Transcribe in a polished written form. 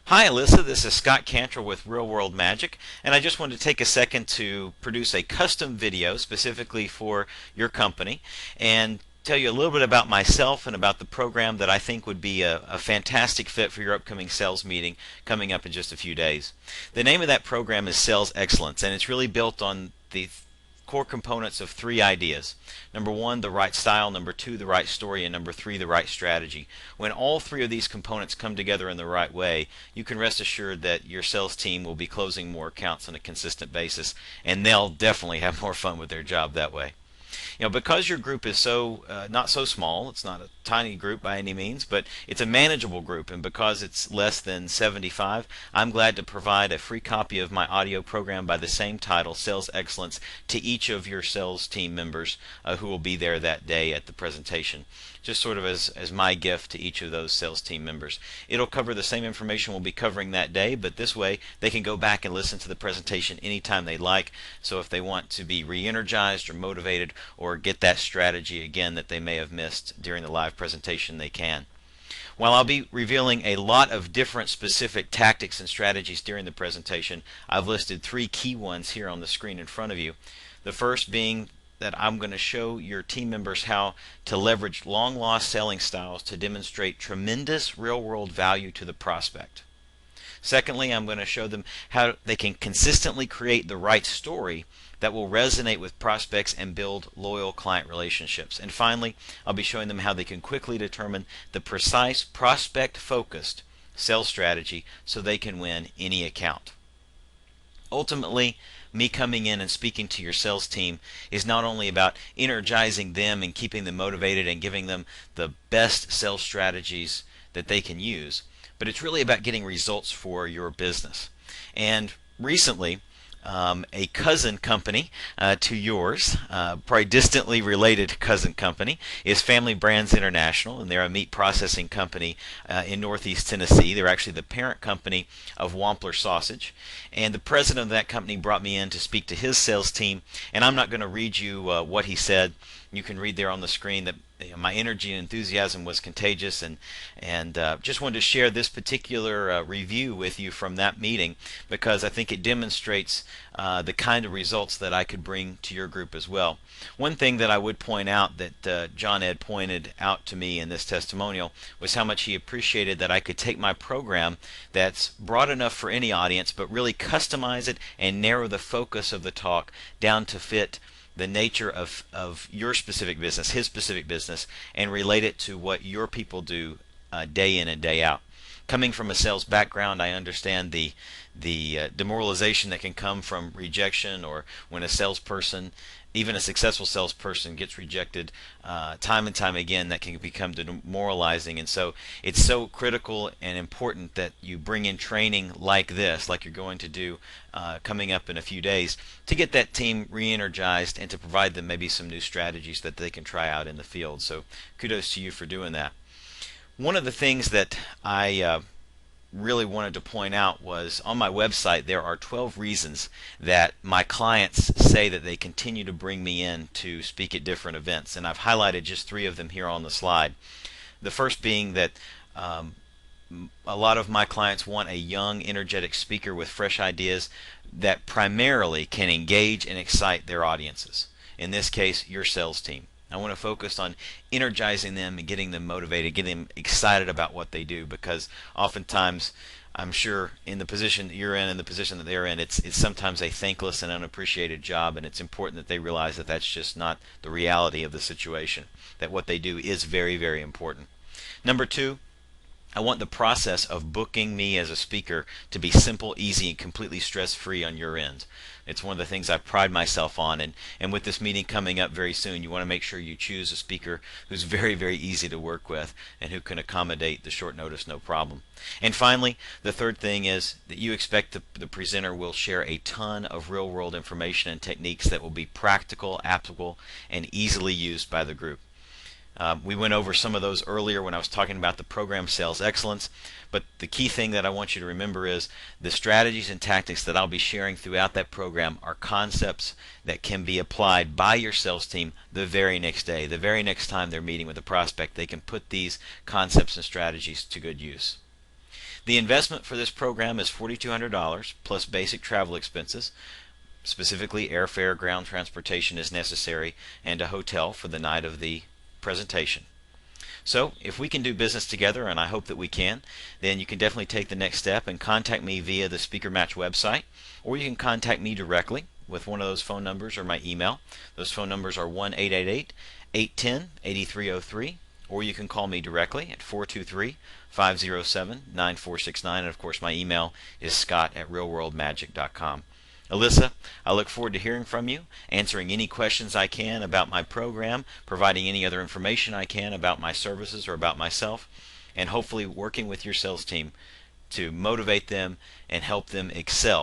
Hi Alyssa, this is Scott Cantrell with Real World Magic, and I just wanted to take a second to produce a custom video specifically for your company and tell you a little bit about myself and about the program that I think would be a fantastic fit for your upcoming sales meeting coming up in just a few days. The name of that program is Sales Excellence, and it's really built on the core components of three ideas. Number one, the right style. Number two, the right story. And number three, the right strategy. When all three of these components come together in the right way, you can rest assured that your sales team will be closing more accounts on a consistent basis, and they'll definitely have more fun with their job that way. Because your group is not so small, it's not a tiny group by any means, but it's a manageable group, and because it's less than 75, I'm glad to provide a free copy of my audio program by the same title, Sales Excellence, to each of your sales team members who will be there that day at the presentation, just sort of as my gift to each of those sales team members. It'll cover the same information we'll be covering that day, but this way they can go back and listen to the presentation anytime they like. So if they want to be re-energized or motivated or get that strategy again that they may have missed during the live presentation, they can. While I'll be revealing a lot of different specific tactics and strategies during the presentation, I've listed three key ones here on the screen in front of you. The first being that I'm going to show your team members how to leverage long-lost selling styles to demonstrate tremendous real-world value to the prospect. Secondly, I'm going to show them how they can consistently create the right story that will resonate with prospects and build loyal client relationships. And finally, I'll be showing them how they can quickly determine the precise prospect-focused sales strategy so they can win any account. Ultimately, me coming in and speaking to your sales team is not only about energizing them and keeping them motivated and giving them the best sales strategies that they can use, but it's really about getting results for your business. And recently, a cousin company to yours, probably distantly related cousin company, is Family Brands International, and they're a meat processing company in Northeast Tennessee. They're actually the parent company of Wampler Sausage, and the president of that company brought me in to speak to his sales team, and I'm not going to read you what he said. You can read there on the screen that my energy and enthusiasm was contagious, and just wanted to share this particular review with you from that meeting because I think it demonstrates the kind of results that I could bring to your group as well. One thing that I would point out that John Ed pointed out to me in this testimonial was how much he appreciated that I could take my program that's broad enough for any audience but really customize it and narrow the focus of the talk down to fit the nature of your specific business, his specific business, and relate it to what your people do day in and day out. Coming from a sales background, I understand the demoralization that can come from rejection, or when a salesperson, even a successful salesperson, gets rejected time and time again. That can become demoralizing, and so it's so critical and important that you bring in training like this, like you're going to do coming up in a few days, to get that team re-energized and to provide them maybe some new strategies that they can try out in the field. So kudos to you for doing that. One of the things that I really wanted to point out was on my website there are 12 reasons that my clients say that they continue to bring me in to speak at different events, and I've highlighted just 3 of them here on the slide. The first being that a lot of my clients want a young, energetic speaker with fresh ideas that primarily can engage and excite their audiences. In this case, your sales team. I want to focus on energizing them and getting them motivated, getting them excited about what they do, because oftentimes, I'm sure in the position that you're in and the position that they're in, it's sometimes a thankless and unappreciated job, and it's important that they realize that that's just not the reality of the situation, that what they do is very, very important. Number 2, I want the process of booking me as a speaker to be simple, easy, and completely stress-free on your end. It's one of the things I pride myself on, and with this meeting coming up very soon, you want to make sure you choose a speaker who's very, very easy to work with and who can accommodate the short notice no problem. And finally, the third thing is that you expect the presenter will share a ton of real-world information and techniques that will be practical, applicable, and easily used by the group. We went over some of those earlier when I was talking about the program Sales Excellence, but the key thing that I want you to remember is the strategies and tactics that I'll be sharing throughout that program are concepts that can be applied by your sales team the very next day. The very next time they're meeting with a prospect, they can put these concepts and strategies to good use. The investment for this program is $4,200 plus basic travel expenses. Specifically, airfare, ground transportation is necessary, and a hotel for the night of the presentation. So if we can do business together, and I hope that we can, then you can definitely take the next step and contact me via the Speaker Match website, or you can contact me directly with one of those phone numbers or my email. Those phone numbers are 1-888-810-8303, or you can call me directly at 423-507-9469, and of course my email is scott@realworldmagic.com. Alyssa, I look forward to hearing from you, answering any questions I can about my program, providing any other information I can about my services or about myself, and hopefully working with your sales team to motivate them and help them excel